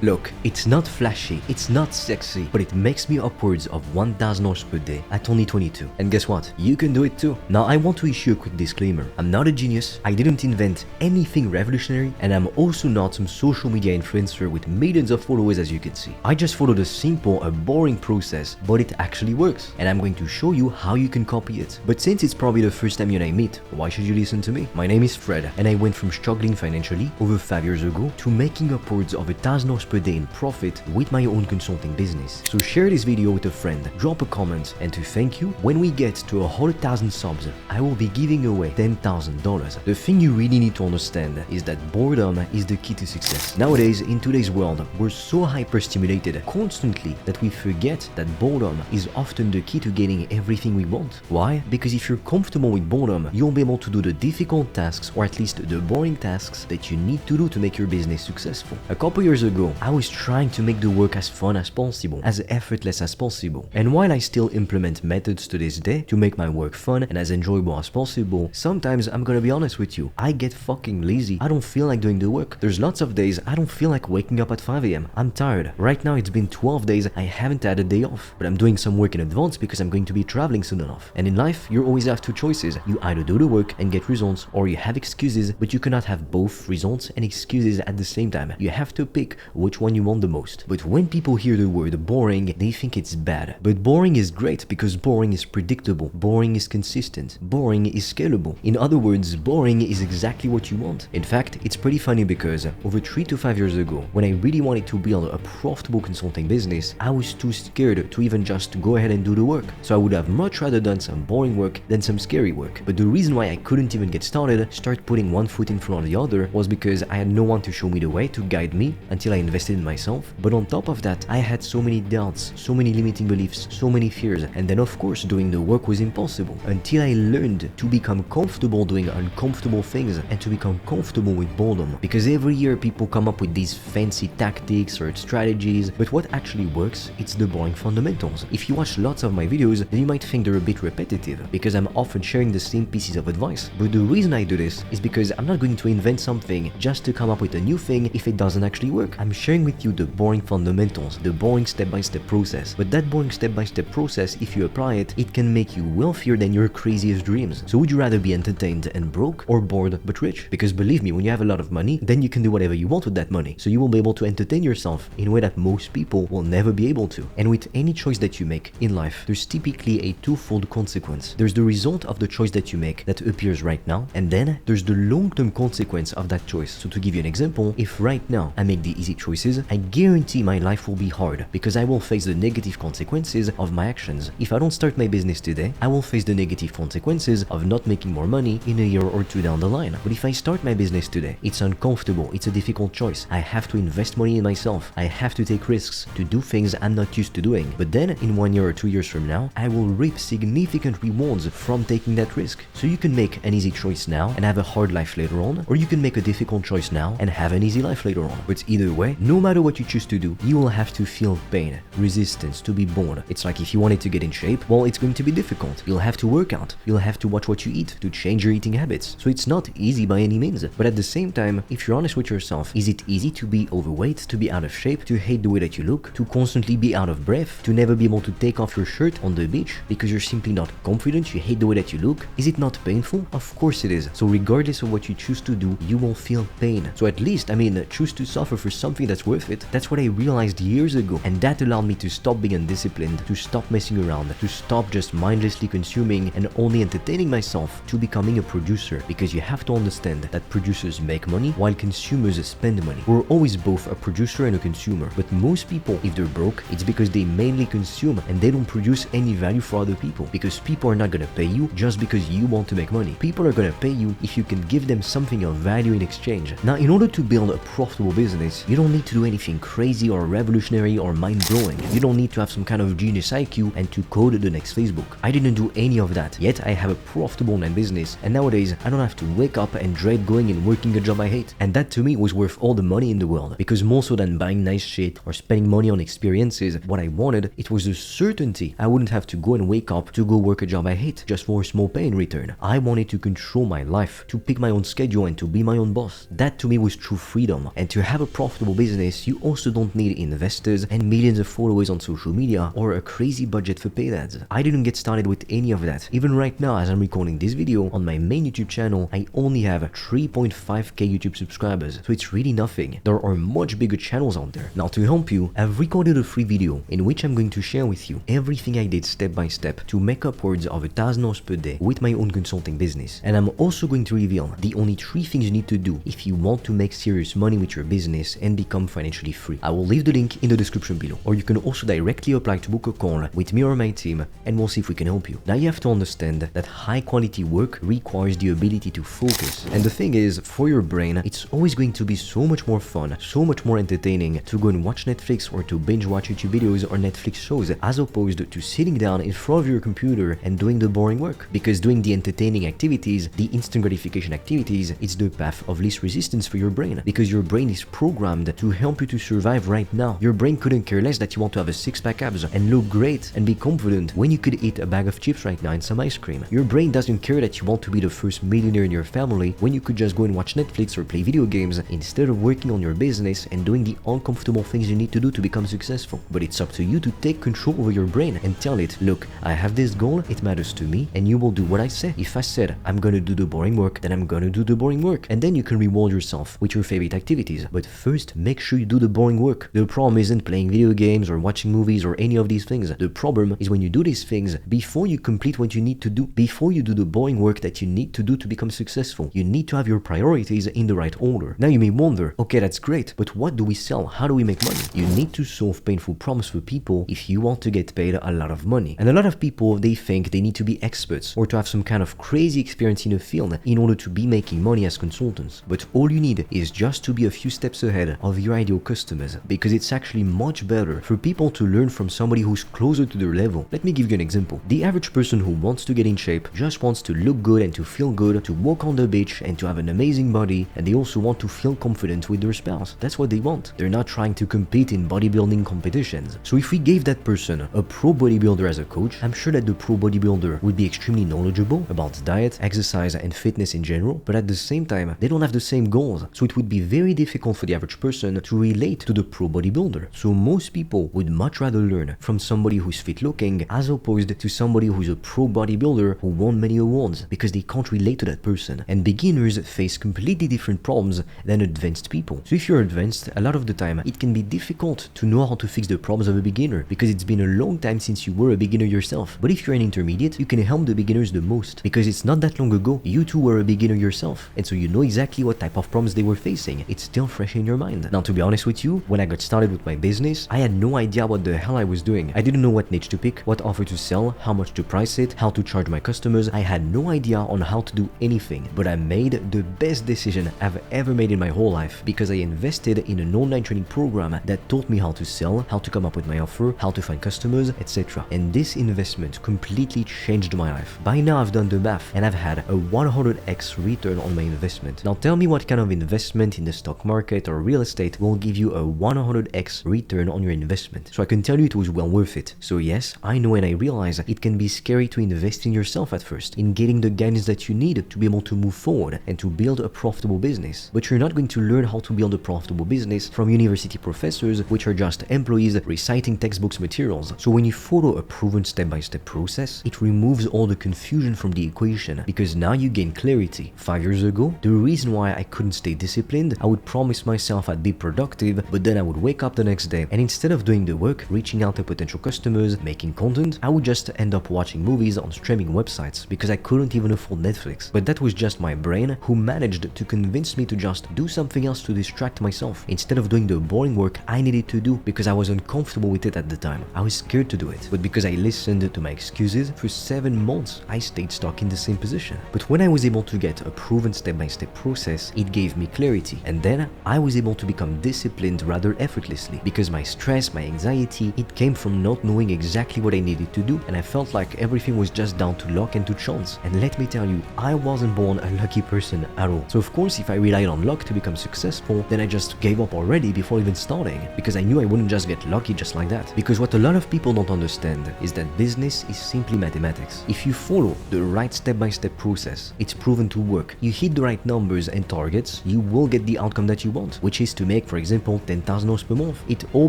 Look, it's not flashy, it's not sexy, but it makes me upwards of $1,000 per day at only 22. And guess what? You can do it too. Now I want to issue a quick disclaimer. I'm not a genius, I didn't invent anything revolutionary, and I'm also not some social media influencer with millions of followers as you can see. I just followed a simple, a boring process, but it actually works, and I'm going to show you how you can copy it. But since it's probably the first time you and I meet, why should you listen to me? My name is Fred, and I went from struggling financially over 5 years ago to making upwards of $1,000 per day in profit with my own consulting business. So share this video with a friend, drop a comment, and to thank you, when we get to 100,000 subs, I will be giving away $10,000. The thing you really need to understand is that boredom is the key to success. Nowadays, in today's world, we're so hyper-stimulated constantly that we forget that boredom is often the key to getting everything we want. Why? Because if you're comfortable with boredom, you'll be able to do the difficult tasks, or at least the boring tasks that you need to do to make your business successful. A couple years ago, I was trying to make the work as fun as possible, as effortless as possible. And while I still implement methods to this day to make my work fun and as enjoyable as possible, sometimes I'm gonna be honest with you, I get fucking lazy. I don't feel like doing the work. There's lots of days I don't feel like waking up at 5 AM. I'm tired. Right now it's been 12 days I haven't had a day off, but I'm doing some work in advance because I'm going to be traveling soon enough. And in life, you always have two choices. You either do the work and get results, or you have excuses, but you cannot have both results and excuses at the same time. You have to pick which one you want the most. But when people hear the word boring, they think it's bad. But boring is great because boring is predictable, boring is consistent, boring is scalable. In other words, boring is exactly what you want. In fact, it's pretty funny because over 3 to 5 years ago, when I really wanted to build a profitable consulting business, I was too scared to even just go ahead and do the work. So I would have much rather done some boring work than some scary work. But the reason why I couldn't even get started, start putting one foot in front of the other, was because I had no one to show me the way, to guide me until I invested in myself. But on top of that, I had so many doubts, so many limiting beliefs, so many fears, and then of course doing the work was impossible until I learned to become comfortable doing uncomfortable things and to become comfortable with boredom. Because every year people come up with these fancy tactics or strategies, but what actually works, it's the boring fundamentals. If you watch lots of my videos, then you might think they're a bit repetitive because I'm often sharing the same pieces of advice. But the reason I do this is because I'm not going to invent something just to come up with a new thing if it doesn't actually work. I'm sharing with you the boring fundamentals, the boring step-by-step process. But that boring step-by-step process, if you apply it, it can make you wealthier than your craziest dreams. So would you rather be entertained and broke or bored but rich? Because believe me, when you have a lot of money, then you can do whatever you want with that money. So you will be able to entertain yourself in a way that most people will never be able to. And with any choice that you make in life, there's typically a twofold consequence. There's the result of the choice that you make that appears right now, and then there's the long-term consequence of that choice. So to give you an example, if right now I make the easy choices, I guarantee my life will be hard because I will face the negative consequences of my actions. If I don't start my business today, I will face the negative consequences of not making more money in a year or two down the line. But if I start my business today, it's uncomfortable, it's a difficult choice. I have to invest money in myself. I have to take risks to do things I'm not used to doing. But then in 1 year or 2 years from now, I will reap significant rewards from taking that risk. So you can make an easy choice now and have a hard life later on, or you can make a difficult choice now and have an easy life later on. But either way, no matter what you choose to do, you will have to feel pain, resistance, to be bored. It's like if you wanted to get in shape, well, it's going to be difficult. You'll have to work out. You'll have to watch what you eat to change your eating habits. So it's not easy by any means. But at the same time, if you're honest with yourself, is it easy to be overweight, to be out of shape, to hate the way that you look, to constantly be out of breath, to never be able to take off your shirt on the beach because you're simply not confident, you hate the way that you look? Is it not painful? Of course it is. So regardless of what you choose to do, you will feel pain. So at least, choose to suffer for something that's worth it. That's what I realized years ago, and that allowed me to stop being undisciplined, to stop messing around, to stop just mindlessly consuming and only entertaining myself, to becoming a producer. Because you have to understand that producers make money while consumers spend money. We're always both a producer and a consumer, but most people, if they're broke, it's because they mainly consume and they don't produce any value for other people. Because people are not gonna pay you just because you want to make money. People are gonna pay you if you can give them something of value in exchange. Now, in order to build a profitable business, you don't need to do anything crazy or revolutionary or mind-blowing. You don't need to have some kind of genius IQ and to code the next Facebook. I didn't do any of that, yet I have a profitable online business, and nowadays I don't have to wake up and dread going and working a job I hate. And that to me was worth all the money in the world, because more so than buying nice shit or spending money on experiences, what I wanted, it was the certainty I wouldn't have to go and wake up to go work a job I hate just for a small pay in return. I wanted to control my life, to pick my own schedule and to be my own boss. That to me was true freedom. And to have a profitable business business, you also don't need investors and millions of followers on social media or a crazy budget for paid ads. I didn't get started with any of that. Even right now, as I'm recording this video, on my main YouTube channel, I only have 3.5k YouTube subscribers, so it's really nothing. There are much bigger channels out there. Now, to help you, I've recorded a free video in which I'm going to share with you everything I did step by step to make upwards of $1,000 per day with my own consulting business. And I'm also going to reveal the only 3 things you need to do if you want to make serious money with your business and become financially free. I will leave the link in the description below, or you can also directly apply to book a call with me or my team, and we'll see if we can help you. Now, you have to understand that high quality work requires the ability to focus. And the thing is, for your brain, it's always going to be so much more fun, so much more entertaining to go and watch Netflix or to binge watch YouTube videos or Netflix shows, as opposed to sitting down in front of your computer and doing the boring work. Because doing the entertaining activities, the instant gratification activities, it's the path of least resistance for your brain, because your brain is programmed to help you to survive right now. Your brain couldn't care less that you want to have a six-pack abs and look great and be confident when you could eat a bag of chips right now and some ice cream. Your brain doesn't care that you want to be the first millionaire in your family when you could just go and watch Netflix or play video games instead of working on your business and doing the uncomfortable things you need to do to become successful. But it's up to you to take control over your brain and tell it, look, I have this goal, it matters to me, and you will do what I say. If I said I'm gonna do the boring work, then I'm gonna do the boring work, and then you can reward yourself with your favorite activities. But first, make sure you do the boring work. The problem isn't playing video games or watching movies or any of these things. The problem is when you do these things before you complete what you need to do, before you do the boring work that you need to do to become successful. You need to have your priorities in the right order. Now you may wonder, okay, that's great, but what do we sell? How do we make money? You need to solve painful problems for people if you want to get paid a lot of money. And a lot of people, they think they need to be experts or to have some kind of crazy experience in a field in order to be making money as consultants. But all you need is just to be a few steps ahead of your ideal customers, because it's actually much better for people to learn from somebody who's closer to their level. Let me give you an example. The average person who wants to get in shape just wants to look good and to feel good, to walk on the beach and to have an amazing body, and they also want to feel confident with their spouse. That's what they want. They're not trying to compete in bodybuilding competitions. So if we gave that person a pro bodybuilder as a coach, I'm sure that the pro bodybuilder would be extremely knowledgeable about diet, exercise, and fitness in general, but at the same time, they don't have the same goals. So it would be very difficult for the average person to relate to the pro bodybuilder. So most people would much rather learn from somebody who's fit looking as opposed to somebody who's a pro bodybuilder who won many awards, because they can't relate to that person. And beginners face completely different problems than advanced people. So if you're advanced, a lot of the time it can be difficult to know how to fix the problems of a beginner, because it's been a long time since you were a beginner yourself. But if you're an intermediate, you can help the beginners the most, because it's not that long ago you too were a beginner yourself, and so you know exactly what type of problems they were facing. It's still fresh in your mind. Now, to be honest with you, when I got started with my business, I had no idea what the hell I was doing. I didn't know what niche to pick, what offer to sell, how much to price it, how to charge my customers. I had no idea on how to do anything, but I made the best decision I've ever made in my whole life, because I invested in an online training program that taught me how to sell, how to come up with my offer, how to find customers, etc. And this investment completely changed my life. By now I've done the math and I've had a 100x return on my investment. Now tell me what kind of investment in the stock market or real estate will give you a 100x return on your investment. So I can tell you it was well worth it. So yes, I know and I realize it can be scary to invest in yourself at first, in getting the guidance that you need to be able to move forward and to build a profitable business. But you're not going to learn how to build a profitable business from university professors, which are just employees reciting textbooks materials. So when you follow a proven step-by-step process, it removes all the confusion from the equation, because now you gain clarity. 5 years ago, the reason why I couldn't stay disciplined, I would promise myself I'd be productive, but then I would wake up the next day and instead of doing the work, reaching out to potential customers, making content, I would just end up watching movies on streaming websites because I couldn't even afford Netflix. But that was just my brain who managed to convince me to just do something else to distract myself instead of doing the boring work I needed to do, because I was uncomfortable with it at the time. I was scared to do it, but because I listened to my excuses, for 7 months I stayed stuck in the same position. But when I was able to get a proven step-by-step process, it gave me clarity, and then I was able to become disciplined rather effortlessly, because my stress, my anxiety, it came from not knowing exactly what I needed to do, and I felt like everything was just down to luck and to chance. And let me tell you, I wasn't born a lucky person at all. So of course, if I relied on luck to become successful, then I just gave up already before even starting, because I knew I wouldn't just get lucky just like that. Because what a lot of people don't understand is that business is simply mathematics. If you follow the right step-by-step process, it's proven to work. You hit the right numbers and targets, you will get the outcome that you want, which is to make, for example, 10,000 euros per month. It all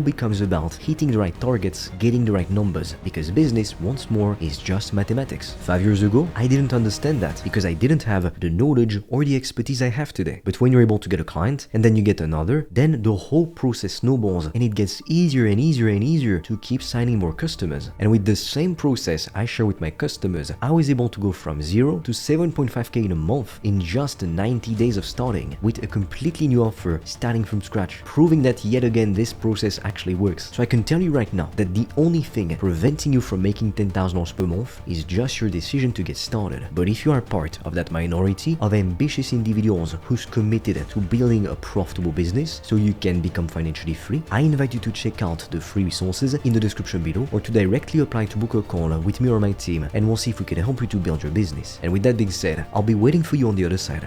becomes about hitting the right targets, getting the right numbers, because business, once more, is just mathematics. 5 years ago, I didn't understand that because I didn't have the knowledge or the expertise I have today. But when you're able to get a client and then you get another, then the whole process snowballs and it gets easier and easier and easier to keep signing more customers. And with the same process I share with my customers, I was able to go from 0 to 7.5k in a month in just 90 days of starting, with a completely new offer starting from scratch, proving that yet again this process actually works. So I can tell you right now that the only thing preventing you from making 10,000 euros per month is just your decision to get started. But if you are part of that minority of ambitious individuals who's committed to building a profitable business so you can become financially free, I invite you to check out the free resources in the description below, or to directly apply to book a call with me or my team, and we'll see if we can help you to build your business. And with that being said, I'll be waiting for you on the other side.